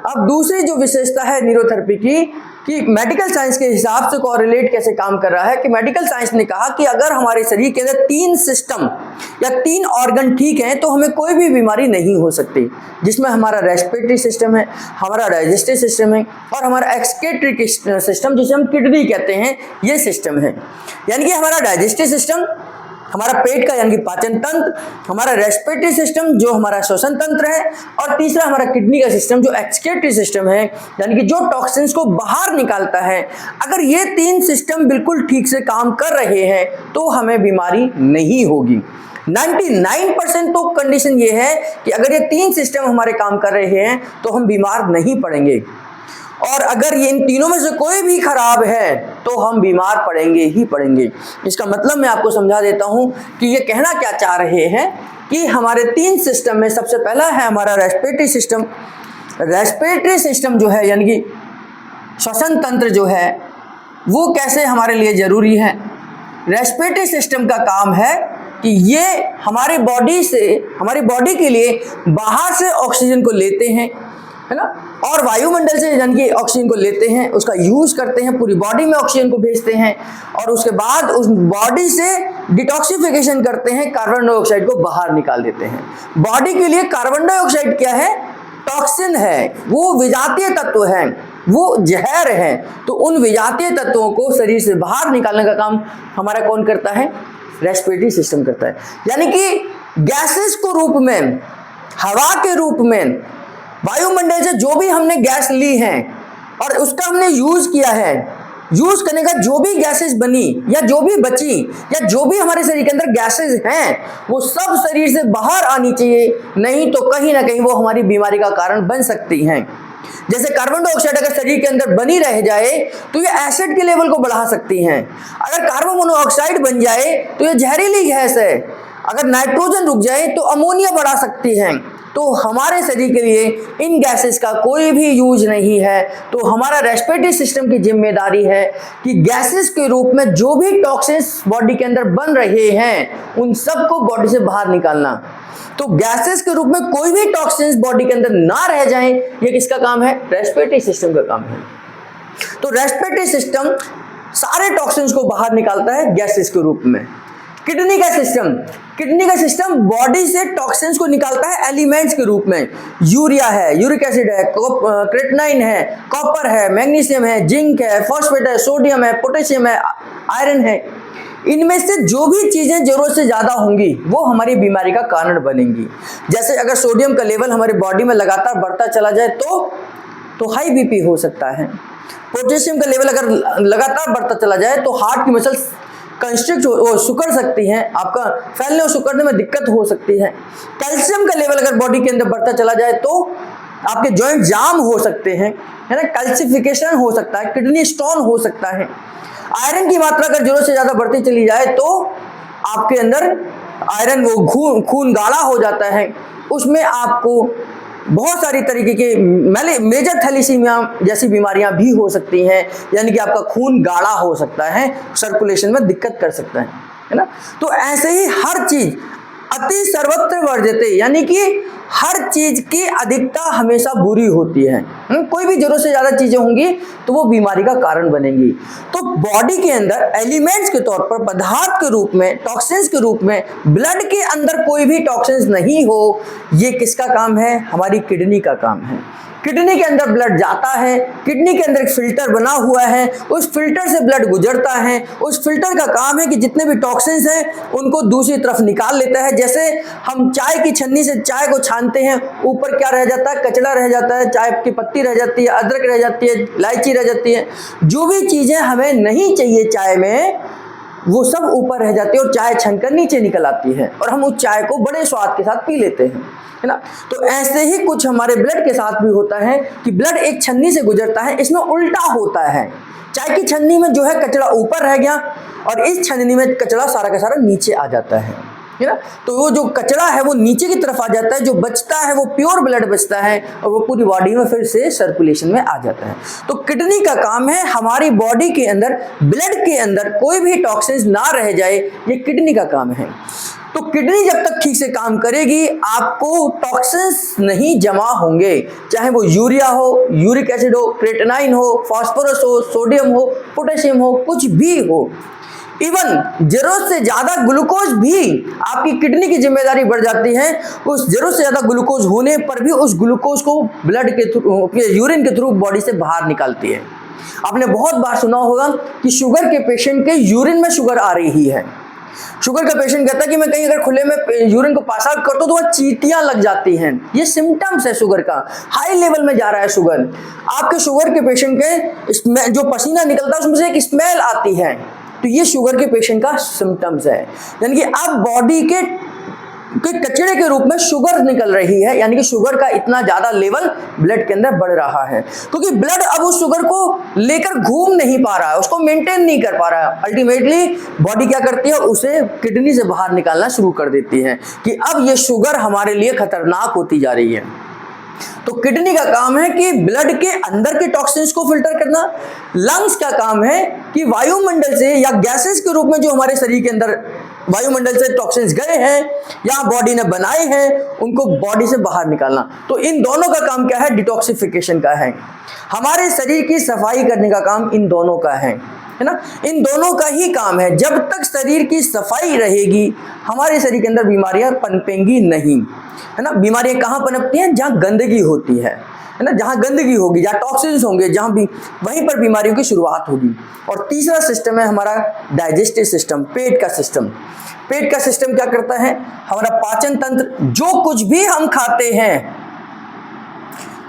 अब दूसरी जो विशेषता है न्यूरोथेरेपी की कि मेडिकल साइंस के हिसाब से कोरिलेट कैसे काम कर रहा है कि मेडिकल साइंस ने कहा कि अगर हमारे शरीर के अंदर 3 सिस्टम या 3 ऑर्गन ठीक हैं तो हमें कोई भी बीमारी नहीं हो सकती, जिसमें हमारा रेस्पिरेटरी सिस्टम है, हमारा डाइजेस्टिव सिस्टम है और हमारा एक्सक्रीटरी सिस्टम जिसे हम किडनी कहते हैं, ये सिस्टम है। यानी कि हमारा डाइजेस्टिव सिस्टम, हमारा पेट का यानी कि पाचन तंत्र, हमारा रेस्पिरेटरी सिस्टम जो हमारा श्वसन तंत्र है और तीसरा हमारा किडनी का सिस्टम जो एक्सक्रीटरी सिस्टम है, यानी कि जो टॉक्सिन्स को बाहर निकालता है। अगर ये 3 सिस्टम बिल्कुल ठीक से काम कर रहे हैं तो हमें बीमारी नहीं होगी। 99% तो कंडीशन ये है कि अगर ये 3 सिस्टम हमारे काम कर रहे हैं तो हम बीमार नहीं पड़ेंगे, और अगर ये इन तीनों में से कोई भी खराब है तो हम बीमार पड़ेंगे ही पड़ेंगे। इसका मतलब मैं आपको समझा देता हूं कि ये कहना क्या चाह रहे हैं कि हमारे 3 सिस्टम में सबसे पहला है हमारा रेस्पिरेटरी सिस्टम। रेस्पिरेटरी सिस्टम जो है यानी कि श्वसन तंत्र जो है वो कैसे हमारे लिए जरूरी है। रेस्पिरेटरी सिस्टम का काम है कि ये हमारी बॉडी के लिए बाहर से ऑक्सीजन को लेते हैं, है ना, और वायुमंडल से यानी कि ऑक्सीजन को लेते हैं, उसका यूज करते हैं, पूरी बॉडी में ऑक्सीजन को भेजते हैं और उसके बाद उस बॉडी से डिटॉक्सिफिकेशन करते हैं, कार्बन डाइऑक्साइड को बाहर निकाल देते हैं। बॉडी के लिए कार्बन डाइऑक्साइड क्या है? टॉक्सिन है, वो विजातीय तत्व है, वो जहर है। तो उन विजातीय तत्वों को शरीर से बाहर निकालने का काम हमारा कौन करता है? रेस्पिरेटरी सिस्टम करता है। यानी कि गैसेस को रूप में, हवा के रूप में, वायुमंडल से जो भी हमने गैस ली है और उसका हमने यूज किया है, यूज करने का जो भी गैसेस बनी या जो भी बची या जो भी हमारे शरीर के अंदर गैसेस हैं वो सब शरीर से बाहर आनी चाहिए, नहीं तो कहीं ना कहीं वो हमारी बीमारी का कारण बन सकती हैं। जैसे कार्बन डाइऑक्साइड अगर शरीर के अंदर बनी रह जाए तो ये एसिड के लेवल को बढ़ा सकती हैं। अगर कार्बन मोनोऑक्साइड बन जाए तो ये जहरीली गैस है। अगर नाइट्रोजन रुक जाए तो अमोनिया बढ़ा सकती है। तो हमारे शरीर के लिए इन गैसेस का कोई भी यूज नहीं है। तो हमारा रेस्पिरेटरी सिस्टम की जिम्मेदारी है कि गैसेस के रूप में जो भी टॉक्सिन्स बॉडी के अंदर बन रहे हैं उन सबको बॉडी से बाहर निकालना। तो गैसेस के रूप में कोई भी टॉक्सिन्स बॉडी के अंदर ना रह जाएं, ये किसका काम है? रेस्पिरेटरी सिस्टम का काम है। तो रेस्पिरेटरी सिस्टम सारे टॉक्सिन्स को बाहर निकालता है गैसेस के रूप में। किडनी का सिस्टम बॉडी से टॉक्सिन्स को निकालता है एलिमेंट्स के रूप में। यूरिया है, यूरिक एसिड है, क्रेटिनाइन है, कॉपर है, मैग्नीशियम है, जिंक है, फॉस्फेट है, सोडियम है, पोटेशियम है, आयरन है। इनमें से जो भी चीजें जरूरत से ज्यादा होंगी वो हमारी बीमारी का कारण बनेंगी। जैसे अगर सोडियम का लेवल हमारी बॉडी में लगातार बढ़ता चला जाए तो हाई बीपी हो सकता है। पोटेशियम का लेवल अगर लगातार बढ़ता चला जाए तो हार्ट की मसल्स कंस्ट्रिक्ट सिकुड़ सकती हैं, आपका फैलने और सिकुड़ने में दिक्कत हो सकती है। कैल्शियम का लेवल अगर बॉडी के अंदर बढ़ता चला जाए तो आपके जॉइंट जाम हो सकते हैं, है ना, कैल्सिफिकेशन हो सकता है, किडनी स्टोन हो सकता है। आयरन की मात्रा अगर जरूरत से ज्यादा बढ़ती चली जाए तो आपके अंदर आयरन वो खून गाढ़ा हो जाता है, उसमें आपको बहुत सारी तरीके के मेजर थैलेसीमिया जैसी बीमारियां भी हो सकती हैं, यानी कि आपका खून गाढ़ा हो सकता है, सर्कुलेशन में दिक्कत कर सकता है ना। तो ऐसे ही हर चीज अति सर्वत्र वर्जते, यानी कि हर चीज की अधिकता हमेशा बुरी होती है। कोई भी जरूरत से ज्यादा चीजें होंगी तो वो बीमारी का कारण बनेंगी। तो बॉडी के अंदर एलिमेंट्स के तौर पर, पदार्थ के रूप में, टॉक्सिन्स के रूप में, ब्लड के अंदर कोई भी टॉक्सिन्स नहीं हो, ये किसका काम है? हमारी किडनी का काम है। किडनी के अंदर ब्लड जाता है, किडनी के अंदर एक फिल्टर बना हुआ है, उस फिल्टर से ब्लड गुजरता है। उस फिल्टर का काम है कि जितने भी टॉक्सिन्स हैं उनको दूसरी तरफ निकाल लेता है। जैसे हम चाय की छन्नी से चाय को छानते हैं, ऊपर क्या रह जाता है? कचड़ा रह जाता है, चाय की पत्ती रह जाती है, अदरक रह जाती है, इलायची रह जाती है, जो भी चीजें हमें नहीं चाहिए चाय में वो सब ऊपर रह जाती है और चाय छनकर नीचे निकल आती है और हम उस चाय को बड़े स्वाद के साथ पी लेते हैं, है ना। तो ऐसे ही कुछ हमारे ब्लड के साथ भी होता है कि ब्लड एक छन्नी से गुजरता है, इसमें उल्टा होता है। चाय की छन्नी में जो है कचरा ऊपर रह गया और इस छन्नी में कचरा सारा का सारा नीचे आ जाता है ना। तो वो जो कचरा है वो नीचे की तरफ आ जाता है, जो बचता है वो प्योर ब्लड बचता है और वो पूरी बॉडी में फिर से सर्कुलेशन में आ जाता है। तो किडनी का काम है हमारी बॉडी के अंदर, ब्लड के अंदर कोई भी टॉक्सिन्स ना रह जाए, ये किडनी का काम है। तो किडनी जब तक ठीक से काम करेगी आपको टॉक्सिन्स नहीं जमा होंगे, चाहे वो यूरिया हो, यूरिक एसिड हो, क्रेटिनाइन हो, फास्फोरस हो, सोडियम हो, पोटेशियम हो, कुछ भी हो। इवन जरूरत से ज्यादा ग्लूकोज भी आपकी किडनी की जिम्मेदारी बढ़ जाती है। उस जरूरत से ज्यादा ग्लूकोज होने पर भी उस ग्लूकोज को ब्लड के थ्रू, यूरिन के थ्रू बॉडी से बाहर निकालती है। आपने बहुत बार सुना होगा कि शुगर के पेशेंट के यूरिन में शुगर आ रही है। शुगर का पेशेंट कहता है कि मैं कहीं अगर खुले में यूरिन को पास आउट करता हूं तो वह चींटियां लग जाती हैं। ये सिम्टम्स है शुगर का, हाई लेवल में जा रहा है शुगर। आपके शुगर के पेशेंट के जो पसीना निकलता है उसमें से एक स्मेल आती है, तो ये शुगर के पेशेंट का सिम्टम्स है। यानी कि अब बॉडी के कचरे के रूप में शुगर निकल रही है, यानी कि शुगर का इतना ज्यादा लेवल ब्लड के अंदर बढ़ रहा है, क्योंकि ब्लड अब उस शुगर को लेकर घूम नहीं पा रहा है, उसको मेंटेन नहीं कर पा रहा है। अल्टीमेटली बॉडी क्या करती है, उसे किडनी से बाहर निकालना शुरू कर देती है कि अब ये शुगर हमारे लिए खतरनाक होती जा रही है। तो किडनी का काम है कि ब्लड के अंदर के टॉक्सिन्स को फिल्टर करना। लंग्स का काम है कि वायुमंडल से या गैसेस के रूप में जो हमारे शरीर के अंदर वायुमंडल से टॉक्सिन्स गए हैं या बॉडी ने बनाए हैं उनको बॉडी से बाहर निकालना। तो इन दोनों का काम क्या है, डिटॉक्सिफिकेशन का है। हमारे शरीर की सफाई करने का काम इन दोनों का है ना, इन दोनों का ही काम है। जब तक शरीर की सफाई रहेगी हमारे शरीर के अंदर बीमारियां पनपेंगी नहीं, है ना। बीमारियां कहाँ पनपती हैं, जहाँ गंदगी होती है ना। जहाँ गंदगी होगी, जहाँ टॉक्सिन्स होंगे, जहाँ भी वहीं पर बीमारियों की शुरुआत होगी। और तीसरा सिस्टम है हमारा डाइजेस्टिव सिस्टम, पेट का सिस्टम। पेट का सिस्टम क्या करता है, हमारा पाचन तंत्र, जो कुछ भी हम खाते हैं,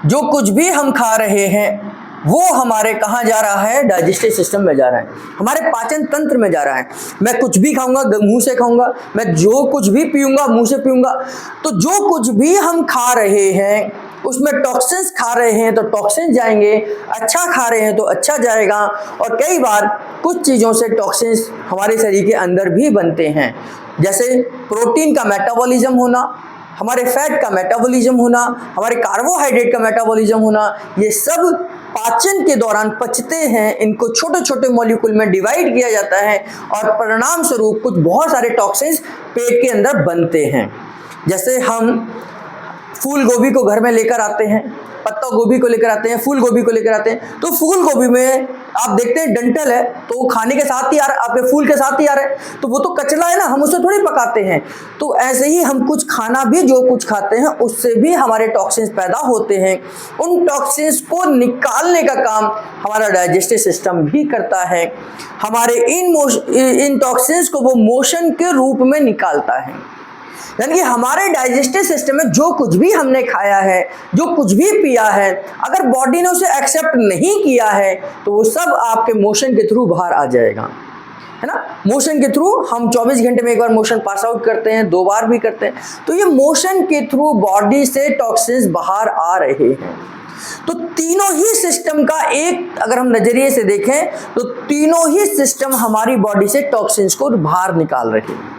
जो कुछ भी हम खा रहे हैं वो हमारे कहाँ जा रहा है, डाइजेस्टिव सिस्टम में जा रहा है, हमारे पाचन तंत्र में जा रहा है। मैं कुछ भी खाऊंगा मुंह से खाऊंगा, मैं जो कुछ भी पीऊंगा मुंह से पीऊंगा। तो जो कुछ भी हम खा रहे हैं उसमें टॉक्सिन्स खा रहे हैं तो टॉक्सिन जाएंगे, अच्छा खा रहे हैं तो अच्छा जाएगा। और कई बार कुछ चीज़ों से टॉक्सिन्स हमारे शरीर के अंदर भी बनते हैं, जैसे प्रोटीन का मेटाबॉलिज्म होना, हमारे फैट का मेटाबॉलिज्म होना, हमारे कार्बोहाइड्रेट का मेटाबॉलिज्म होना, ये सब पाचन के दौरान पचते हैं। इनको छोटे छोटे मॉलिक्यूल में डिवाइड किया जाता है और परिणाम स्वरूप कुछ बहुत सारे टॉक्सिन्स पेट के अंदर बनते हैं। जैसे हम फूल गोभी को घर में लेकर आते हैं, पत्ता गोभी को लेकर आते हैं, फूल गोभी को लेकर आते हैं, तो फूल गोभी में आप देखते हैं डंठल है तो वो खाने के साथ ही आ रहा है, आपके फूल के साथ ही आ रहा है, तो वो तो कचरा है ना, हम उसे थोड़ी पकाते हैं। तो ऐसे ही हम कुछ खाना भी जो कुछ खाते हैं उससे भी हमारे टॉक्सिन्स पैदा होते हैं। उन टॉक्सिन्स को निकालने का काम हमारा डाइजेस्टिव सिस्टम भी करता है। हमारे इन टॉक्सिन्स को वो मोशन के रूप में निकालता है। यानी कि हमारे डाइजेस्टिव सिस्टम में जो कुछ भी हमने खाया है, जो कुछ भी पिया है, अगर बॉडी ने उसे एक्सेप्ट नहीं किया है तो वो सब आपके मोशन के थ्रू बाहर आ जाएगा, है ना। मोशन के थ्रू हम 24 घंटे में एक बार मोशन पास आउट करते हैं, 2 बार भी करते हैं, तो ये मोशन के थ्रू बॉडी से टॉक्सिन्स बाहर आ रहे हैं। तो तीनों ही सिस्टम का एक अगर हम नजरिए से देखें तो तीनों ही सिस्टम हमारी बॉडी से टॉक्सिन्स को बाहर निकाल रहे हैं।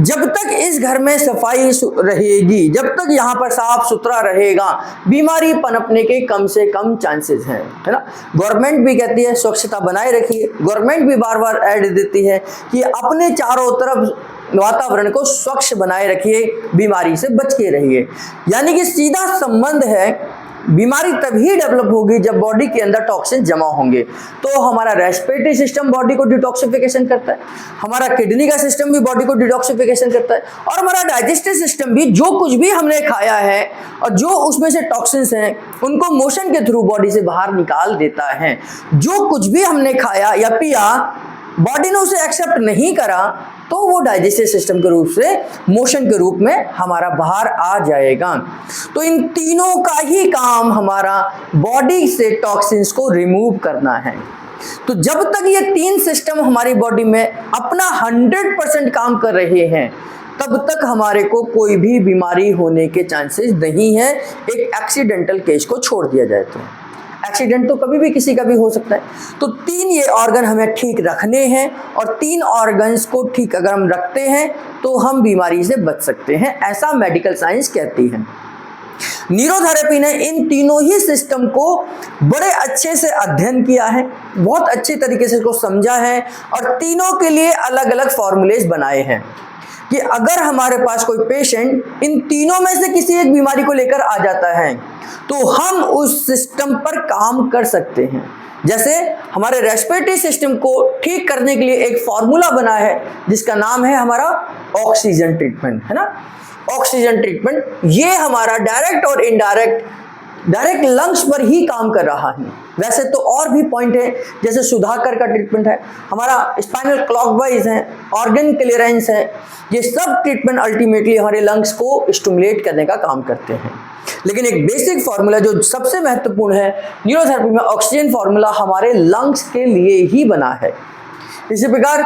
जब तक इस घर में सफाई रहेगी, जब तक यहाँ पर साफ सुथरा रहेगा, बीमारी पनपने के कम से कम चांसेस हैं, है ना। गवर्नमेंट भी कहती है स्वच्छता बनाए रखिए, गवर्नमेंट भी बार बार ऐड देती है कि अपने चारों तरफ वातावरण को स्वच्छ बनाए रखिए, बीमारी से बच के रहिए। यानी कि सीधा संबंध है, बीमारी तभी डेवलप होगी जब बॉडी के अंदर टॉक्सिन जमा होंगे। तो हमारा रेस्पिरेटरी सिस्टम बॉडी को डिटॉक्सिफिकेशन करता है, हमारा किडनी का सिस्टम भी बॉडी को डिटॉक्सिफिकेशन करता है, और हमारा डाइजेस्टिव सिस्टम भी जो कुछ भी हमने खाया है और जो उसमें से टॉक्सिन्स हैं उनको मोशन के थ्रू बॉडी से बाहर निकाल देता है। जो कुछ भी हमने खाया या पिया बॉडी ने उसे एक्सेप्ट नहीं करा तो वो डाइजेस्टिव सिस्टम के रूप से मोशन के रूप में हमारा बाहर आ जाएगा। तो इन तीनों का ही काम हमारा बॉडी से टॉक्सिन्स को रिमूव करना है। तो जब तक ये 3 सिस्टम हमारी बॉडी में अपना 100% काम कर रहे हैं तब तक हमारे को कोई भी बीमारी होने के चांसेस नहीं है, एक एक्सीडेंटल केस को छोड़ दिया जाए तो। एक्सीडेंट तो कभी भी किसी का भी हो सकता है। तो 3 ये ऑर्गन हमें ठीक रखने हैं और 3 ऑर्गन्स को ठीक अगर हम रखते हैं तो हम बीमारी से बच सकते हैं, ऐसा मेडिकल साइंस कहती है। न्यूरोथेरेपी ने इन तीनों ही सिस्टम को बड़े अच्छे से अध्ययन किया है, बहुत अच्छे तरीके से इसको समझा है और तीनों के लिए अलग अलग फॉर्मूलेज बनाए हैं। कि अगर हमारे पास कोई पेशेंट इन तीनों में से किसी एक बीमारी को लेकर आ जाता है तो हम उस सिस्टम पर काम कर सकते हैं। जैसे हमारे रेस्पिरेटरी सिस्टम को ठीक करने के लिए एक फॉर्मूला बना है जिसका नाम है हमारा ऑक्सीजन ट्रीटमेंट, है ना। ऑक्सीजन ट्रीटमेंट ये हमारा डायरेक्ट और डायरेक्ट लंग्स पर ही काम कर रहा है। वैसे तो और भी पॉइंट है, जैसे सुधाकर का ट्रीटमेंट है, हमारा स्पाइनल क्लॉकवाइज है, ऑर्गन क्लियरेंस है, ये सब ट्रीटमेंट अल्टीमेटली हमारे लंग्स को स्टिमुलेट करने का काम करते हैं। लेकिन एक बेसिक फार्मूला जो सबसे महत्वपूर्ण है न्यूरोथेरेपी में, ऑक्सीजन फार्मूला हमारे लंग्स के लिए ही बना है। इसी प्रकार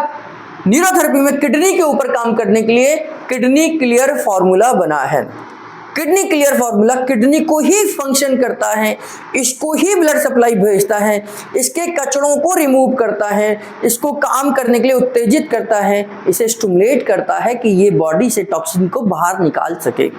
न्यूरोथेरेपी में किडनी के ऊपर काम करने के लिए किडनी क्लियर फार्मूला बना है। किडनी क्लियर फार्मूला किडनी को ही फंक्शन करता है, इसको ही ब्लड सप्लाई भेजता है, इसके कचड़ों को रिमूव करता है, इसको काम करने के लिए उत्तेजित करता है, इसे स्टिमुलेट करता है कि ये बॉडी से टॉक्सिन को बाहर निकाल सके।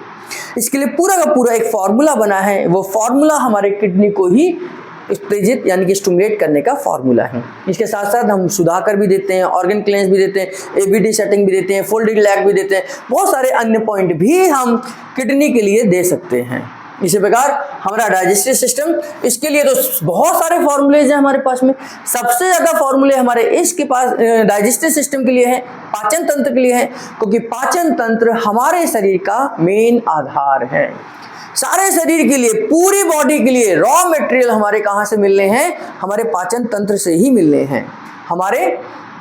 इसके लिए पूरा का पूरा एक फार्मूला बना है, वो फार्मूला हमारे किडनी को ही उत्तेजित यानी कि स्टिमुलेट करने का फार्मूला है। इसके साथ साथ हम सुधाकर भी देते हैं, ऑर्गन क्लियरेंस भी देते हैं, एबीडी सेटिंग भी देते हैं, फोल्डेड लैग भी देते हैं, बहुत सारे अन्य पॉइंट भी हम किडनी के लिए दे सकते हैं। इसी प्रकार हमारा डाइजेस्टिव सिस्टम, इसके लिए तो बहुत सारे फॉर्मूलेज हैं हमारे पास में। सबसे ज़्यादा फॉर्मूले हमारे इसके पास डाइजेस्टिव सिस्टम के लिए है, पाचन तंत्र के लिए है, क्योंकि पाचन तंत्र हमारे शरीर का मेन आधार है। सारे शरीर के लिए, पूरी बॉडी के लिए रॉ मटेरियल हमारे कहाँ से मिलने हैं? हमारे पाचन तंत्र से ही मिलने हैं, हमारे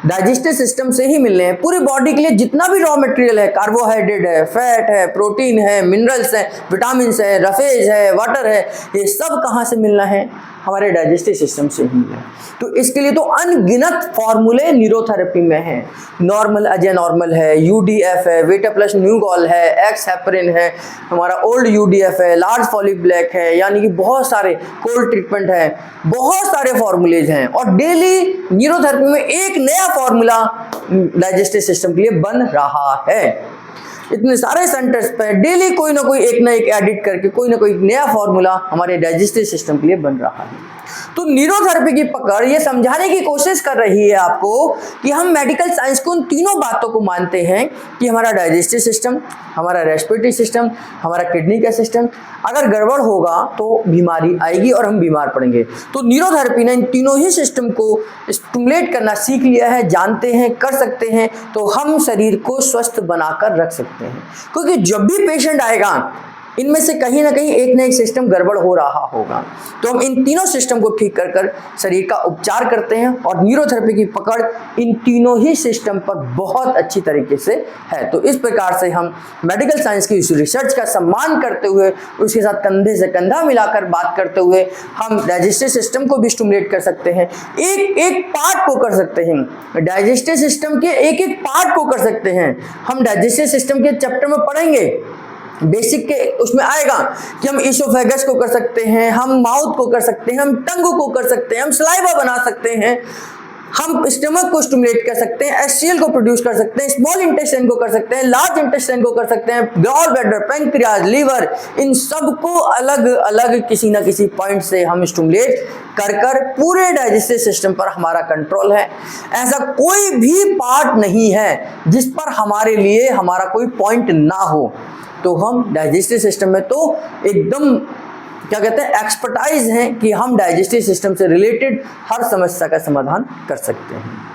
डाइजेस्टिव सिस्टम से ही मिलने हैं। पूरी बॉडी के लिए जितना भी रॉ मटेरियल है, कार्बोहाइड्रेट है, फैट है, प्रोटीन है, मिनरल्स है, विटामिन है, रफेज है, वाटर है, ये सब कहाँ से मिलना है? हमारे डाइजेस्टिव सिस्टम से ही है। तो इसके लिए तो अनगिनत फॉर्मूले न्यूरोथेरेपी में हैं। नॉर्मल अजय नॉर्मल है, यूडीएफ है, वेटा प्लस न्यूगॉल है, एक्स हेपरिन है, हमारा ओल्ड यूडीएफ है, लार्ज फॉलिक ब्लैक है, यानी कि बहुत सारे कोल्ड ट्रीटमेंट है, बहुत सारे फॉर्मूलेज हैं। और डेली न्यूरोथेरेपी में एक नया फॉर्मूला डाइजेस्टिव सिस्टम के लिए बन रहा है। इतने सारे सेंटर्स पे डेली कोई ना कोई एक ना एक एडिट करके कोई ना कोई नया फॉर्मूला हमारे डाइजेस्टिव सिस्टम के लिए बन रहा है। तो न्यूरोथेरेपी की पकड़ ये समझाने की कोशिश कर रही है आपको कि हम मेडिकल साइंस को उन तीनों बातों को मानते हैं कि हमारा डाइजेस्टिव सिस्टम, हमारा रेस्पिरेटरी सिस्टम, हमारा किडनी का सिस्टम अगर गड़बड़ होगा तो बीमारी आएगी और हम बीमार पड़ेंगे। तो न्यूरोथेरेपी ने इन तीनों ही सिस्टम को स्टिमुलेट करना सीख लिया है, जानते हैं, कर सकते हैं, तो हम शरीर को स्वस्थ बनाकर रख सकते हैं। क्योंकि जब भी पेशेंट आएगा इनमें से कहीं ना कहीं एक ना एक सिस्टम गड़बड़ हो रहा होगा, तो हम इन तीनों सिस्टम को ठीक कर कर शरीर का उपचार करते हैं। और न्यूरोथेरेपी की पकड़ इन तीनों ही सिस्टम पर बहुत अच्छी तरीके से है। तो इस प्रकार से हम मेडिकल साइंस की उस रिसर्च का सम्मान करते हुए, उसके साथ कंधे से कंधा मिलाकर बात करते हुए हम डाइजेस्टिव सिस्टम को भी स्टिमुलेट कर सकते हैं, एक एक पार्ट को कर सकते हैं, डाइजेस्टिव सिस्टम के एक एक पार्ट को कर सकते हैं। हम डाइजेस्टिव सिस्टम के चैप्टर में पढ़ेंगे, बेसिक के उसमें आएगा कि हम इसोफेगस को कर सकते हैं, हम माउथ को कर सकते हैं, हम टंग को कर सकते हैं, हम सलाइवा बना सकते हैं, हम स्टमक को स्टिमुलेट कर सकते हैं, एचसीएल को प्रोड्यूस कर सकते हैं, स्मॉल इंटेस्टाइन को कर सकते हैं, लार्ज इंटेस्टाइन को कर सकते हैं, गॉल ब्लैडर, पैंक्रियाज, लीवर, इन सब को अलग अलग किसी ना किसी पॉइंट से हम स्टिमुलेट कर कर पूरे डाइजेस्टिव सिस्टम पर हमारा कंट्रोल है। ऐसा कोई भी पार्ट नहीं है जिस पर हमारे लिए हमारा कोई पॉइंट ना हो। तो हम डाइजेस्टिव सिस्टम में तो एकदम क्या कहते हैं एक्सपर्टाइज हैं कि हम डाइजेस्टिव सिस्टम से रिलेटेड हर समस्या का समाधान कर सकते हैं।